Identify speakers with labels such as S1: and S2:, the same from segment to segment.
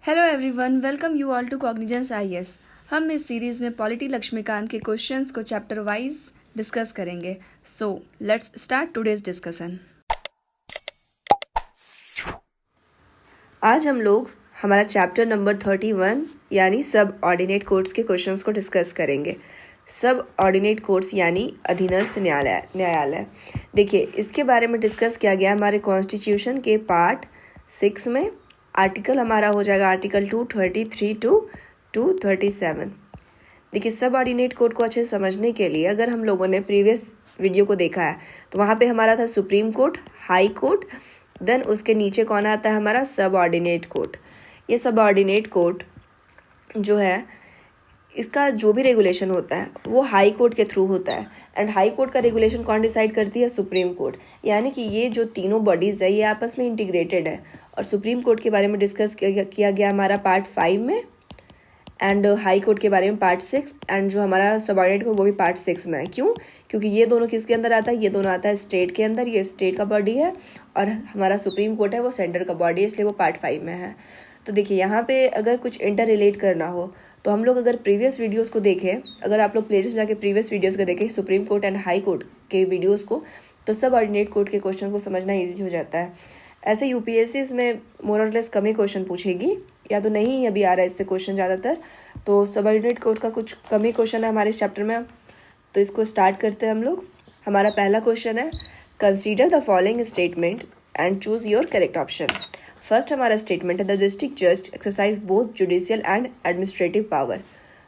S1: Hello everyone, welcome you all to Cognizance IAS. हम इस series में पॉलिटी लक्ष्मीकांत के क्वेश्चंस को चैप्टर वाइज डिस्कस करेंगे। So let's start today's discussion. आज हम लोग हमारा चैप्टर नंबर 31 यानी सब ऑर्डिनेट कोर्ट्स के क्वेश्चंस को डिस्कस करेंगे। सब ऑर्डिनेट कोर्ट्स यानी अधीनस्थ न्यायालय। देखिए, इसके बारे में डिस्कस किया गया हमारे कॉन्स्टिट्यूशन के पार्ट 6 में। आर्टिकल हमारा हो जाएगा आर्टिकल 233 टू 237। देखिए, सब ऑर्डिनेट कोर्ट को अच्छे से समझने के लिए अगर हम लोगों ने प्रीवियस वीडियो को देखा है तो वहाँ पे हमारा था supreme court, high court, then उसके नीचे कौन आता है हमारा सब ऑर्डिनेट कोर्ट। ये सब ऑर्डिनेट कोर्ट जो है इसका जो भी रेगुलेशन होता है वो हाई कोर्ट के थ्रू होता है। एंड हाई कोर्ट का रेगुलेशन कौन डिसाइड करती है? Supreme court. यानी कि ये जो तीनों बॉडीज़ है ये आपस में इंटीग्रेटेड है। और सुप्रीम कोर्ट के बारे में डिस्कस किया गया हमारा पार्ट 5 में, एंड हाई कोर्ट के बारे में पार्ट 6, एंड जो हमारा सबऑर्डिनेट कोर्ट वो भी पार्ट 6 में है। क्यों? क्योंकि ये दोनों किसके अंदर आता है? ये दोनों आता है स्टेट के अंदर। ये स्टेट का बॉडी है और हमारा सुप्रीम कोर्ट है वो सेंटर का बॉडी है, इसलिए वो पार्ट 5 में है। तो देखिए, यहाँ पे अगर कुछ इंटर रिलेट करना हो तो हम लोग अगर प्रीवियस वीडियोस को देखें, अगर आप लोग प्लेलिस्ट में जाके प्रीवियस वीडियोस को देखें supreme court and high court के वीडियोस को, तो सब ऑर्डिनेट कोर्ट के क्वेश्चन को समझना ईजी हो जाता है। ऐसे यूपीएससी इसमें मोर और लेस कम ही क्वेश्चन पूछेगी, या तो नहीं अभी आ रहा है इससे क्वेश्चन ज़्यादातर। तो सब ऑर्डिनेट कोर्ट का कुछ कम ही क्वेश्चन है हमारे इस चैप्टर में। तो इसको स्टार्ट करते हैं हम लोग। हमारा पहला क्वेश्चन है, consider the following statement and choose your correct option. First हमारा स्टेटमेंट है, द डिस्ट्रिक्ट जज exercise both judicial and administrative power.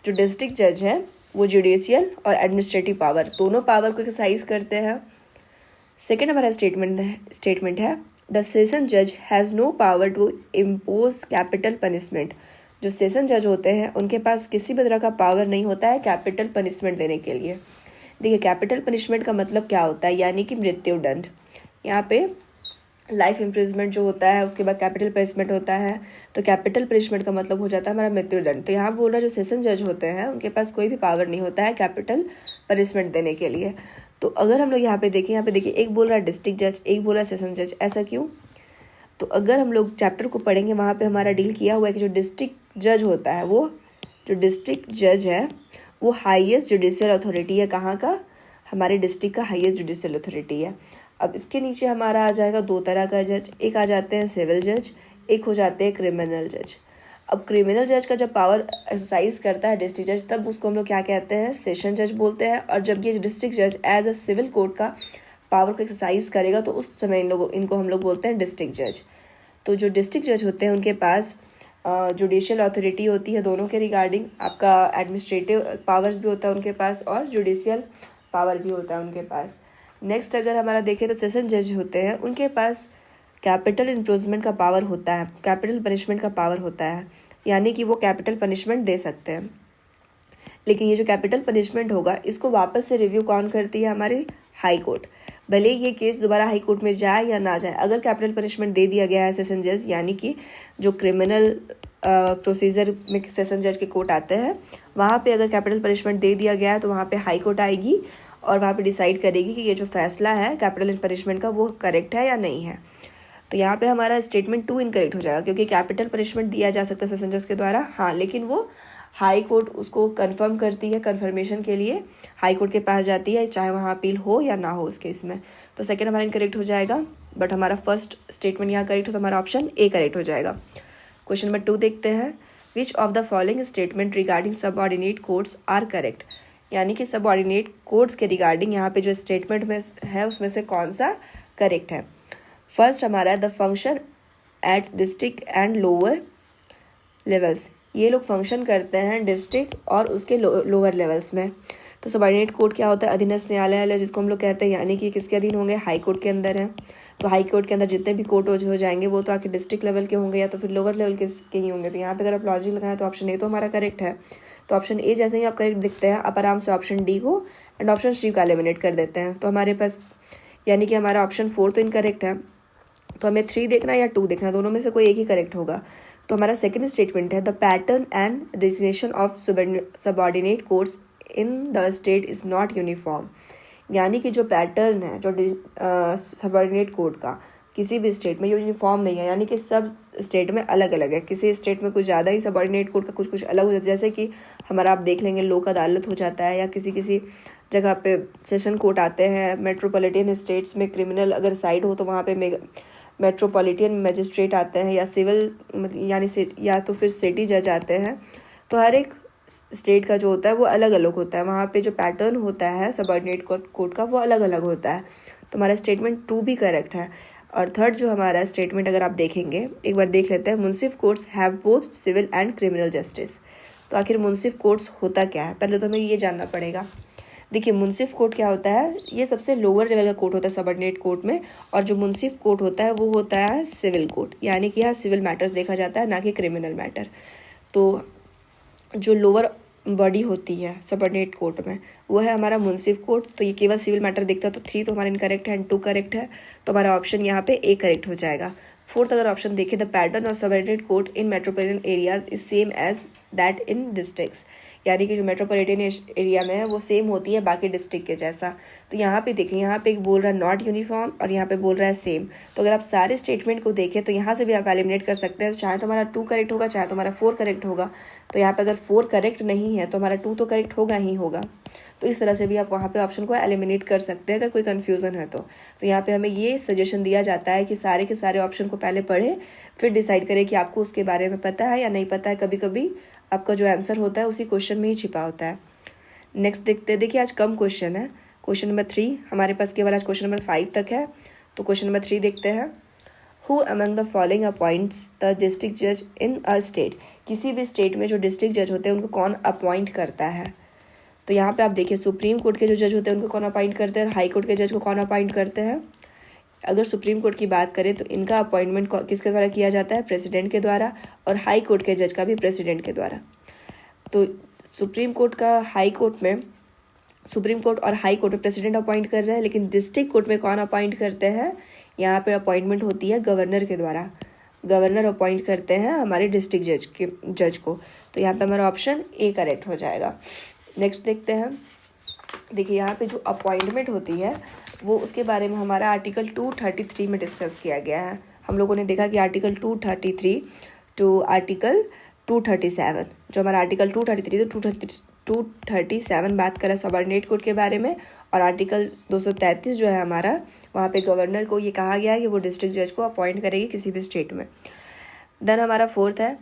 S1: जो डिस्ट्रिक्ट जज है वो जुडिशियल और एडमिनिस्ट्रेटिव पावर दोनों पावर को एक्सरसाइज करते हैं। सेकेंड हमारा स्टेटमेंट है, द सेशन जज has no power to impose capital punishment. जो सेशन जज होते हैं उनके पास किसी भी तरह का पावर नहीं होता है कैपिटल पनिशमेंट देने के लिए। देखिए, कैपिटल पनिशमेंट का मतलब क्या होता है, यानी कि मृत्युदंड। यहाँ पे लाइफ इम्प्रिजमेंट जो होता है उसके बाद कैपिटल पनिशमेंट होता है। तो कैपिटल पनिशमेंट का मतलब हो जाता है हमारा मृत्युदंड। तो यहाँ बोल रहा है जो सेशन जज होते हैं उनके पास कोई भी पावर नहीं होता है कैपिटल पनिशमेंट देने के लिए। तो अगर हम लोग यहाँ पे देखिए एक बोल रहा है डिस्ट्रिक्ट जज, एक बोल रहा है सेशन जज। ऐसा क्यों? तो अगर हम लोग चैप्टर को पढ़ेंगे वहाँ पे हमारा डील किया हुआ है कि जो डिस्ट्रिक्ट जज होता है वो जो डिस्ट्रिक्ट जज है वो हाईएस्ट जुडिशियल अथॉरिटी है। कहाँ का? हमारे डिस्ट्रिक्ट का हाईएस्ट जुडिशियल अथॉरिटी है। अब इसके नीचे हमारा आ जाएगा दो तरह का जज, एक आ जाते हैं सिविल जज, एक हो जाते हैं क्रिमिनल जज। अब क्रिमिनल जज का जब पावर एक्सरसाइज करता है डिस्ट्रिक्ट जज, तब उसको हम लोग क्या कहते हैं? सेशन जज बोलते हैं। और जब ये डिस्ट्रिक्ट जज एज अ सिविल कोर्ट का पावर को एक्सरसाइज करेगा तो उस समय इनको हम लोग बोलते हैं डिस्ट्रिक्ट जज। तो जो डिस्ट्रिक्ट जज होते हैं उनके पास जुडिशियल अथॉरिटी होती है दोनों के रिगार्डिंग। आपका एडमिनिस्ट्रेटिव पावर्स भी होता है उनके पास और जुडिशियल पावर भी होता है उनके पास। नेक्स्ट अगर हमारा देखें तो सेशन जज होते हैं, उनके पास कैपिटल इम्प्रूवमेंट का पावर होता है, कैपिटल पनिशमेंट का पावर होता है, यानी कि वो कैपिटल पनिशमेंट दे सकते हैं। लेकिन ये जो कैपिटल पनिशमेंट होगा इसको वापस से रिव्यू कौन करती है? हमारी हाई कोर्ट। भले ये केस दोबारा हाई कोर्ट में जाए या ना जाए, अगर कैपिटल पनिशमेंट दे दिया गया है सेशन जज, यानी कि जो क्रिमिनल प्रोसीजर में सेशन जज के कोर्ट आते हैं वहाँ पे अगर कैपिटल पनिशमेंट दे दिया गया है तो वहाँ पे हाई कोर्ट आएगी और वहाँ पे डिसाइड करेगी कि ये जो फैसला है कैपिटल पनिशमेंट का वो करेक्ट है या नहीं है। तो यहाँ पे हमारा स्टेटमेंट 2 इनकरेक्ट हो जाएगा, क्योंकि कैपिटल पनिशमेंट दिया जा सकता है सेशन जज के द्वारा, हाँ, लेकिन वो हाई कोर्ट उसको कंफर्म करती है। कंफर्मेशन के लिए हाई कोर्ट के पास जाती है, चाहे वहाँ अपील हो या ना हो उस केस में। तो सेकंड हमारा इनकरेक्ट हो जाएगा, बट हमारा फर्स्ट स्टेटमेंट यहाँ करेक्ट हो तो हमारा ऑप्शन ए करेक्ट हो जाएगा। क्वेश्चन नंबर 2 देखते हैं, which of the following statement regarding सब ऑर्डिनेट कोर्ट्स आर करेक्ट। यानी कि सब ऑर्डिनेट कोर्ट्स के रिगार्डिंग यहाँ पे जो स्टेटमेंट में है उसमें से कौन सा करेक्ट है। फर्स्ट हमारा है, the function at district and lower levels. ये लोग फंक्शन करते हैं डिस्ट्रिक्ट और उसके लोअर लेवल्स में। तो सबऑर्डिनेट कोर्ट क्या होता है? अधीनस्थ न्यायालय जिसको हम लोग कहते हैं, यानी कि किसके अधीन होंगे? हाई कोर्ट के अंदर है। तो हाई कोर्ट के अंदर जितने भी कोर्ट हो जाएंगे वो तो आके डिस्ट्रिक्ट लेवल के होंगे या तो फिर लोअर लेवल के ही होंगे। तो यहाँ पे अगर आप लॉजिक लगाएं तो ऑप्शन ए तो हमारा करेक्ट है। तो ऑप्शन ए जैसे ही आप करेक्ट दिखते हैं आप आराम से ऑप्शन डी को एंड ऑप्शन सी को एलिमिनेट कर देते हैं। तो हमारे पास यानी कि हमारा ऑप्शन 4 तो इनकरेक्ट है। तो हमें 3 देखना या 2 देखना, दोनों में से कोई एक ही करेक्ट होगा। तो हमारा सेकंड स्टेटमेंट है, the pattern and designation of subordinate courts in the state is not uniform. यानी कि जो पैटर्न है जो सबऑर्डिनेट कोर्ट का किसी भी स्टेट में यूनिफॉर्म नहीं है, यानी कि सब स्टेट में अलग अलग है। किसी स्टेट में कुछ ज़्यादा ही सबऑर्डिनेट कोर्ट का कुछ अलग हो जाता है, जैसे कि हमारा आप देख लेंगे लोक अदालत हो जाता है, या किसी किसी जगह पे सेशन कोर्ट आते हैं। मेट्रोपॉलिटन स्टेट्स में क्रिमिनल अगर साइड हो तो वहाँ पे मेट्रोपॉलिटन मजिस्ट्रेट आते हैं, या सिविल यानी या तो फिर सिटी जज आते हैं। तो हर एक स्टेट का जो होता है वो अलग अलग होता है, वहाँ पे जो पैटर्न होता है सबऑर्डिनेट कोर्ट का वो अलग अलग होता है। तो हमारा स्टेटमेंट 2 भी करेक्ट है। और थर्ड जो हमारा स्टेटमेंट अगर आप देखेंगे, एक बार देख लेते हैं, मुंसिफ courts have both civil and criminal justice. तो आखिर मुंसिफ कोर्ट्स होता क्या है, पहले तो हमें ये जानना पड़ेगा। देखिए मुंसिफ कोर्ट क्या होता है, ये सबसे लोअर लेवल का कोर्ट होता है सबऑर्डिनेट कोर्ट में। और जो मुंसिफ कोर्ट होता है वो होता है सिविल कोर्ट, यानी कि यहाँ सिविल मैटर्स देखा जाता है, ना कि क्रिमिनल मैटर। तो जो लोअर बॉडी होती है सबऑर्डिनेट कोर्ट में वो है हमारा मुंसिफ कोर्ट। तो ये केवल सिविल मैटर देखता है, तो 3 तो हमारा इनकरेक्ट है एंड 2 करेक्ट है। तो हमारा ऑप्शन यहाँ पे ए करेक्ट हो जाएगा। फोर्थ अगर ऑप्शन देखें, the pattern of subordinate court in metropolitan areas is same as that in districts, यानी कि जो मेट्रोपॉलिटन एरिया में है वो सेम होती है बाकी डिस्ट्रिक्ट के जैसा। तो यहाँ पे देखें, यहाँ पे एक बोल रहा है नॉट यूनिफॉर्म और यहाँ पे बोल रहा है सेम। तो अगर आप सारे स्टेटमेंट को देखें तो यहाँ से भी आप एलिमिनेट कर सकते हैं। तो चाहे तो हमारा 2 करेक्ट होगा, चाहे तो हमारा 4 करेक्ट होगा। तो यहाँ पे अगर 4 करेक्ट नहीं है तो हमारा 2 तो करेक्ट होगा ही होगा। तो इस तरह से भी आप वहाँ पे ऑप्शन को एलिमिनेट कर सकते हैं अगर कोई कन्फ्यूज़न है तो। यहाँ पे हमें ये सजेशन दिया जाता है कि सारे के सारे ऑप्शन को पहले पढ़ें, फिर डिसाइड करें कि आपको उसके बारे में पता है या नहीं पता है। कभी कभी आपका जो आंसर होता है उसी क्वेश्चन में ही छिपा होता है। नेक्स्ट देखते हैं। देखिए आज कम क्वेश्चन है, क्वेश्चन नंबर 3 हमारे पास केवल आज क्वेश्चन नंबर 5 तक है। तो क्वेश्चन नंबर 3 देखते हैं। Who among the following appoints the district जज इन अ स्टेट, किसी भी स्टेट में जो डिस्ट्रिक्ट जज होते हैं उनको कौन अपॉइंट करता है। तो यहाँ पे आप देखिए सुप्रीम कोर्ट के जो जज होते हैं उनको कौन अपॉइंट करते हैं, और हाई कोर्ट के जज को कौन अपॉइंट करते हैं। अगर सुप्रीम कोर्ट की बात करें तो इनका अपॉइंटमेंट किसके द्वारा किया जाता है, प्रेसिडेंट के द्वारा, और हाई कोर्ट के जज का भी प्रेसिडेंट के द्वारा। तो सुप्रीम कोर्ट और हाई कोर्ट में प्रेसिडेंट अपॉइंट कर रहे हैं, लेकिन डिस्ट्रिक्ट कोर्ट में कौन अपॉइंट करते हैं, यहाँ पे अपॉइंटमेंट होती है गवर्नर के द्वारा। गवर्नर अपॉइंट करते हैं हमारे डिस्ट्रिक्ट जज को। तो यहाँ पे हमारा ऑप्शन ए करेक्ट हो जाएगा। नेक्स्ट देखते हैं। देखिए यहाँ पे जो अपॉइंटमेंट होती है वो उसके बारे में हमारा आर्टिकल 233 में डिस्कस किया गया है। हम लोगों ने देखा कि आर्टिकल 233 टू आर्टिकल 237, जो हमारा आर्टिकल 233 तो 237 बात करें सबऑर्डिनेट कोर्ट के बारे में, और आर्टिकल 233 जो है हमारा वहाँ पे गवर्नर को ये कहा गया है कि वो डिस्ट्रिक्ट जज को अपॉइंट करेगी किसी भी स्टेट में। देन हमारा फोर्थ है,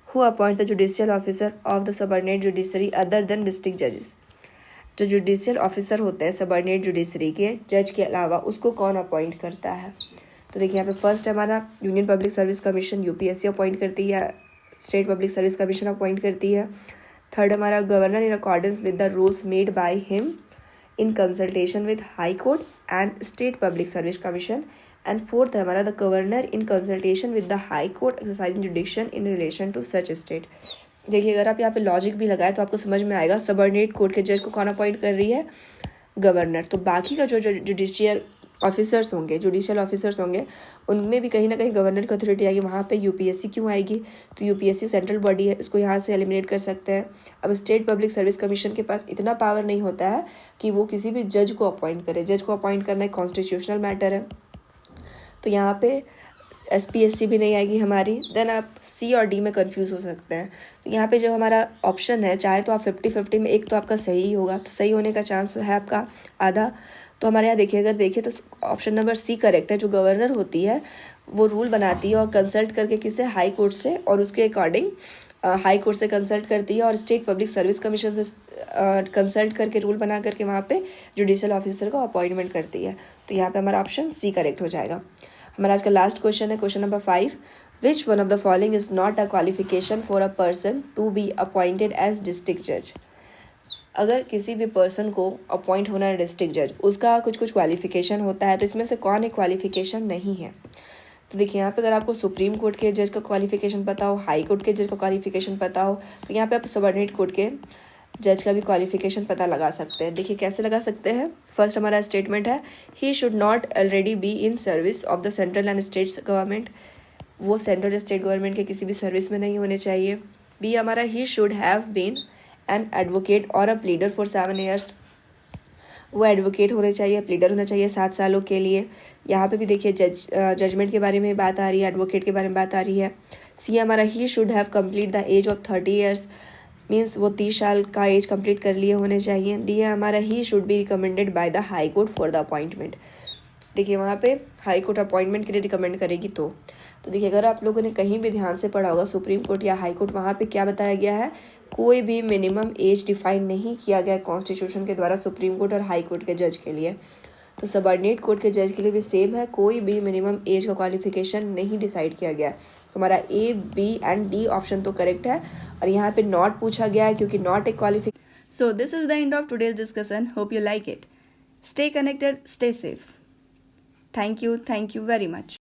S1: who appoint the judicial officer of the subordinate judiciary other than district जजेस। जो जुडिशियल ऑफिसर होते हैं सबऑर्डिनेट जुडिशरी के जज के अलावा उसको कौन अपॉइंट करता है। तो देखिए यहाँ पे फर्स्ट हमारा union public service commission UPSC appoint करती है, state public service commission appoint करती है। थर्ड हमारा governor in accordance with the rules made by him in consultation with high court and state public service commission. And fourth है हमारा the governor in consultation with the high court exercising jurisdiction in relation to such state. देखिए अगर आप यहाँ पे logic भी लगाए तो आपको समझ में आएगा सबऑर्डिनेट कोर्ट के जज को कौन अपॉइंट कर रही है, गवर्नर। तो बाकी का जो जुडिशियल ऑफिसर्स होंगे उनमें भी कहीं ना कहीं गवर्नर की अथॉरिटी आएगी। वहाँ पे यूपीएससी क्यों आएगी, तो यूपीएससी सेंट्रल बॉडी है, इसको यहाँ से एलिमिनेट कर सकते हैं। अब स्टेट पब्लिक सर्विस कमीशन के पास इतना पावर नहीं होता है कि वो किसी भी जज को अपॉइंट करे। जज को अपॉइंट करना एक कॉन्स्टिट्यूशनल मैटर है, तो यहाँ पे एसपीएससी भी नहीं आएगी हमारी। देन आप सी और डी में कंफ्यूज हो सकते हैं। तो यहाँ पे जो हमारा ऑप्शन है, चाहे तो आप 50-50 में एक तो आपका सही होगा, तो सही होने का चांस है आपका आधा। तो हमारे यहाँ देखिए, अगर देखिए तो ऑप्शन नंबर सी करेक्ट है। जो गवर्नर होती है वो रूल बनाती है और कंसल्ट करके किसे, हाई कोर्ट से, और उसके अकॉर्डिंग हाई कोर्ट से कंसल्ट करती है और स्टेट पब्लिक सर्विस कमीशन से कंसल्ट करके रूल बना करके वहाँ पे जुडिशियल ऑफिसर को अपॉइंटमेंट करती है। तो यहाँ पे हमारा ऑप्शन सी करेक्ट हो जाएगा। हमारा आज का लास्ट क्वेश्चन है question number 5। Which one of the following is not a qualification for a person to be appointed as district जज। अगर किसी भी पर्सन को अपॉइंट होना है डिस्ट्रिक्ट जज, उसका कुछ क्वालिफिकेशन होता है, तो इसमें से कौन एक क्वालिफिकेशन नहीं है। तो देखिए यहाँ पे अगर आपको सुप्रीम कोर्ट के जज का क्वालिफिकेशन पता हो, हाई कोर्ट के जज का क्वालिफिकेशन पता हो, तो यहाँ पे आप सबऑर्डिनेट कोर्ट के जज का भी क्वालिफिकेशन पता लगा सकते हैं। देखिए कैसे लगा सकते हैं। फर्स्ट हमारा स्टेटमेंट है, he should not already be in service of the central and states government. वो सेंट्रल स्टेट गवर्नमेंट के किसी भी सर्विस में नहीं होने चाहिए। बी हमारा, he should have been an advocate और अ प्लीडर फॉर 7 years। वो एडवोकेट होने चाहिए, प्लीडर होना चाहिए 7 सालों के लिए। यहाँ पे भी देखिए जजमेंट के बारे में बात आ रही है, एडवोकेट के बारे में बात आ रही है। सी हमारा he should have complete the age of 30 years, means वो 30 साल का एज कंप्लीट कर लिए होने चाहिए। डी है हमारा he should be recommended by the high court for the appointment. देखिए वहाँ पे हाई कोर्ट अपॉइंटमेंट के लिए रिकमेंड करेगी तो देखिए अगर आप लोगों ने कहीं भी ध्यान से पढ़ा होगा सुप्रीम कोर्ट या हाई कोर्ट, वहाँ पे क्या बताया गया है, कोई भी मिनिमम एज डिफाइन नहीं किया गया कॉन्स्टिट्यूशन के द्वारा सुप्रीम कोर्ट और हाई कोर्ट के जज के लिए। तो सबऑर्डिनेट कोर्ट के जज के लिए भी सेम है, कोई भी मिनिमम एज का क्वालिफिकेशन नहीं डिसाइड किया गया। तो हमारा ए, बी एंड डी ऑप्शन तो करेक्ट है, और यहाँ पे नॉट पूछा गया है क्योंकि not a qualification. So this is the end of today's discussion, hope you like it. Stay connected, stay safe. Thank you very much.